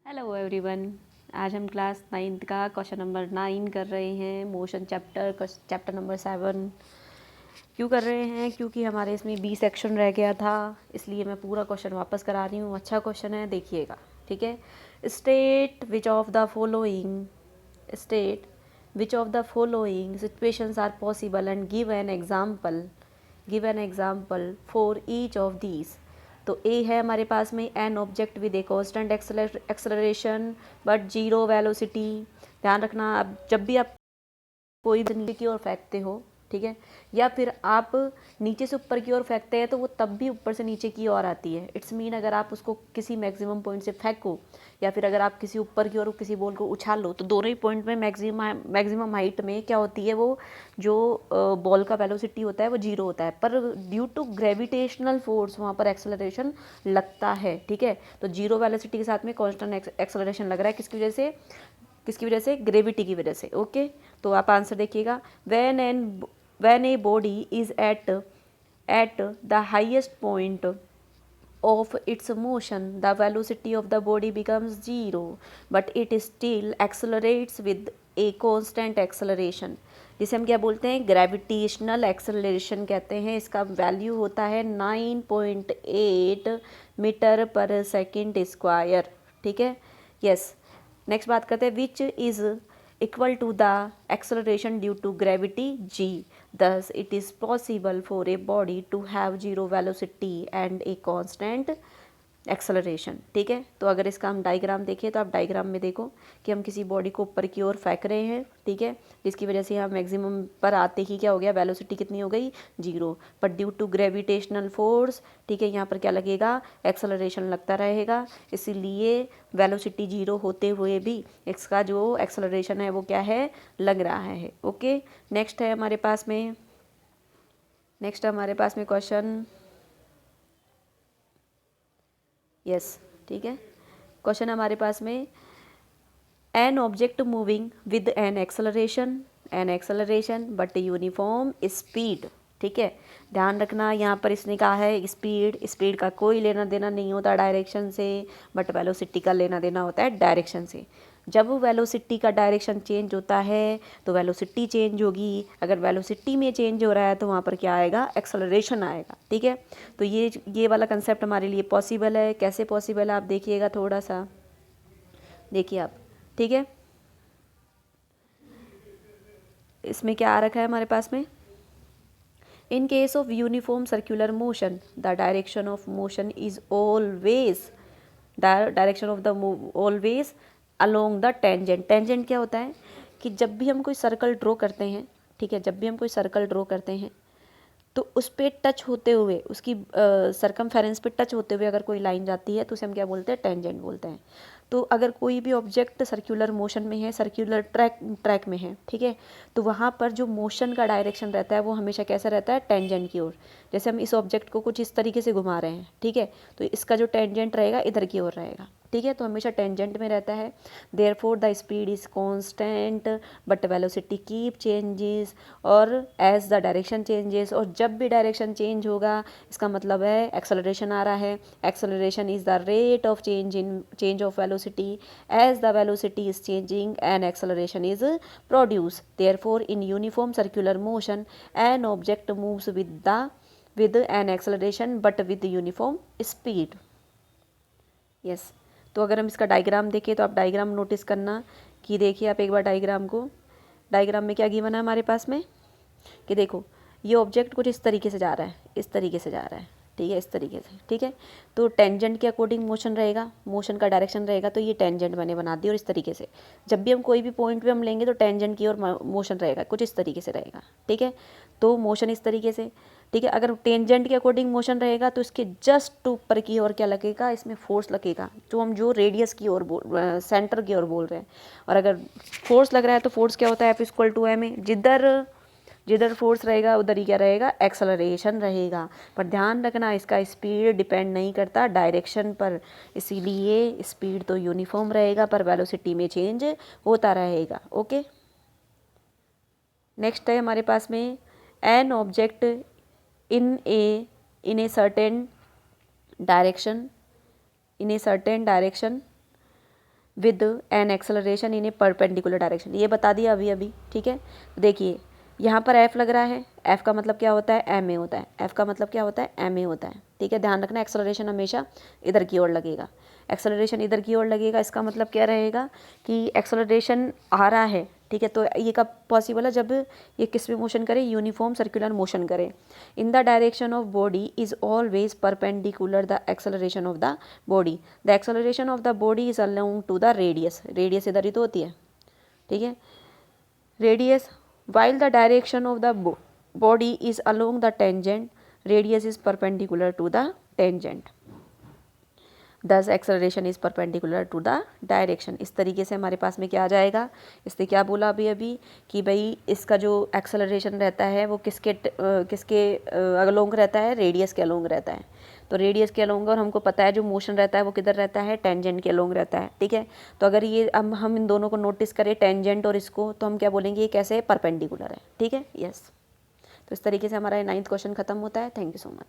Hello everyone. आज हम class 9th का क्वेश्चन नंबर 9 कर रहे हैं, मोशन चैप्टर नंबर 7। क्यों कर रहे हैं? क्योंकि हमारे इसमें बी सेक्शन रह गया था, इसलिए मैं पूरा क्वेश्चन वापस करा रही हूँ। अच्छा क्वेश्चन है, देखिएगा। ठीक है। State which of the following situations are possible and give an example for each of these. तो ए है हमारे पास में an object with a constant acceleration but zero velocity. ध्यान रखना, अब जब भी आप कोई भी नीचे की ओर फेंकते हो, ठीक है, या फिर आप नीचे से ऊपर की ओर फेंकते हैं, तो वो तब भी ऊपर से नीचे की ओर आती है। इट्स मीन अगर आप उसको किसी मैक्सिमम पॉइंट से फेंको या फिर अगर आप किसी ऊपर की ओर किसी बॉल को उछाल लो, तो दोनों ही पॉइंट में मैक्सिमम हाइट में क्या होती है, वो जो बॉल का वेलोसिटी होता है वो जीरो होता है, पर ड्यू टू ग्रेविटेशनल फोर्स वहाँ पर एक्सेलरेशन लगता है। ठीक है, तो जीरो वेलोसिटी के साथ में कांस्टेंट एक्सेलरेशन लग रहा है, किसकी वजह से? ग्रेविटी की वजह से। ओके, तो आप आंसर देखिएगा। When a body is at the highest point of its motion, the velocity of the body becomes zero, but it still accelerates with a constant acceleration, जिसे हम क्या बोलते हैं? ग्रेविटेशनल एक्सेलरेशन कहते हैं। इसका वैल्यू होता है 9.8 मीटर पर सेकेंड स्क्वायर। ठीक है, यस। नेक्स्ट बात करते हैं, which is equal to the acceleration due to gravity g. Thus, it is possible for a body to have zero velocity and a constant acceleration. ठीक है, तो अगर इसका हम डायग्राम देखें तो आप डायग्राम में देखो कि हम किसी बॉडी को ऊपर की ओर फेंक रहे हैं, ठीक है, जिसकी वजह से हम मैक्सिमम पर आते ही क्या हो गया? वेलोसिटी कितनी हो गई? जीरो। पर ड्यू टू ग्रेविटेशनल फोर्स, ठीक है, यहाँ पर क्या लगेगा? एक्सेलरेशन लगता रहेगा, इसीलिए वेलोसिटी जीरो होते हुए भी इसका जो एक्सेलरेशन है वो क्या है? लग रहा है। ओके, नेक्स्ट हमारे पास में क्वेश्चन, यस, ठीक है। क्वेश्चन हमारे पास में, an object moving with an acceleration but uniform speed. ठीक है, ध्यान रखना, यहाँ पर इसने कहा है स्पीड का कोई लेना देना नहीं होता डायरेक्शन से, बट वेलोसिटी का लेना देना होता है डायरेक्शन से। जब वेलोसिटी का डायरेक्शन चेंज होता है तो वेलोसिटी चेंज होगी। अगर वेलोसिटी में चेंज हो रहा है तो वहाँ पर क्या आएगा? एक्सेलरेशन आएगा। ठीक है, तो ये वाला कंसेप्ट हमारे लिए पॉसिबल है। कैसे पॉसिबल है आप देखिएगा, थोड़ा सा देखिए आप। ठीक है, इसमें क्या आ रखा है हमारे पास में? In case of uniform circular motion the direction of motion is always along the tangent. Tangent क्या होता है कि जब भी हम कोई सर्कल ड्रॉ करते हैं, ठीक है, जब भी हम कोई सर्कल ड्रॉ करते हैं तो उस पर टच होते हुए, उसकी सरकमफेरेंस पे टच होते हुए अगर कोई लाइन जाती है तो उसे हम क्या बोलते हैं? टेंजेंट बोलते हैं। तो अगर कोई भी ऑब्जेक्ट सर्कुलर मोशन में है, सर्कुलर ट्रैक में है, ठीक है, तो वहाँ पर जो मोशन का डायरेक्शन रहता है वो हमेशा कैसा रहता है? टेंजेंट की ओर। जैसे हम इस ऑब्जेक्ट को कुछ इस तरीके से घुमा रहे हैं, ठीक है, तो इसका जो टेंजेंट रहेगा इधर की ओर रहेगा। ठीक है, तो हमेशा टेंजेंट में रहता है। Therefore the speed is constant but velocity keep changes और एज द डायरेक्शन चेंजेस। और जब भी डायरेक्शन चेंज होगा इसका मतलब है एक्सेलरेशन आ रहा है। Acceleration is the rate of change of velocity. As the velocity is changing and acceleration is produce. Therefore in uniform circular motion an object moves with an acceleration but with uniform speed। Yes, तो अगर हम इसका diagram देखें तो आप diagram notice करना कि देखिए आप एक बार डायग्राम में क्या गिवन है हमारे पास में कि देखो ये ऑब्जेक्ट कुछ इस तरीके से जा रहा है, इस तरीके से जा रहा है, ठीक है, इस तरीके से। ठीक है, तो टेंजेंट के अकॉर्डिंग मोशन रहेगा, मोशन का डायरेक्शन रहेगा, तो ये टेंजेंट मैंने बना दी। और इस तरीके से जब भी हम कोई भी पॉइंट पे हम लेंगे तो टेंजेंट की ओर मोशन रहेगा, कुछ इस तरीके से रहेगा। ठीक है, तो मोशन इस तरीके से। ठीक है, अगर टेंजेंट के अकॉर्डिंग मोशन रहेगा तो इसके जस्ट ऊपर की ओर क्या लगेगा? इसमें फोर्स लगेगा, जो रेडियस की ओर सेंटर की ओर बोल रहे हैं। और अगर फोर्स लग रहा है तो फोर्स क्या होता है? F=ma। जिधर फोर्स रहेगा उधर ही क्या रहेगा? एक्सेलरेशन रहेगा। पर ध्यान रखना इसका स्पीड डिपेंड नहीं करता डायरेक्शन पर, इसीलिए स्पीड तो यूनिफॉर्म रहेगा पर वेलोसिटी में चेंज होता रहेगा। ओके, नेक्स्ट है हमारे पास में, an object in a certain direction with an acceleration in A perpendicular direction, ये बता दिया अभी अभी, ठीक है। देखिए यहाँ पर एफ लग रहा है, एफ का मतलब क्या होता है, एम ए होता है, एफ का मतलब क्या होता है, एम ए होता है, ठीक है। ध्यान रखना एक्सेलरेशन हमेशा इधर की ओर लगेगा, एक्सेलरेशन इधर की ओर लगेगा, इसका मतलब क्या रहेगा कि एक्सेलरेशन आ रहा है, ठीक है। तो ये कब पॉसिबल है, जब ये किस में मोशन करे, यूनिफॉर्म सर्कुलर मोशन करे। In the direction of body is always perpendicular the acceleration of the body, the acceleration of the body is along to the radius, radius इधर ही तो होती है, ठीक है, radius, while the direction of the body is along the tangent, radius is perpendicular to the tangent, thus acceleration is perpendicular to the direction। इस तरीके से हमारे पास में क्या आ जाएगा, इसने क्या बोला अभी कि भाई इसका जो एक्सेलरेशन रहता है वो किसके अलोंग रहता है, रेडियस के अलोंग रहता है। तो रेडियस के अलोंग, और हमको पता है जो मोशन रहता है वो किधर रहता है, टेंजेंट के अलोंग रहता है, ठीक है। तो अगर ये हम इन दोनों को नोटिस करें, टेंजेंट और इसको, तो हम क्या बोलेंगे, ये कैसे परपेंडिकुलर है, ठीक है, यस। तो इस तरीके से हमारा 9th क्वेश्चन खत्म होता है। Thank you so much.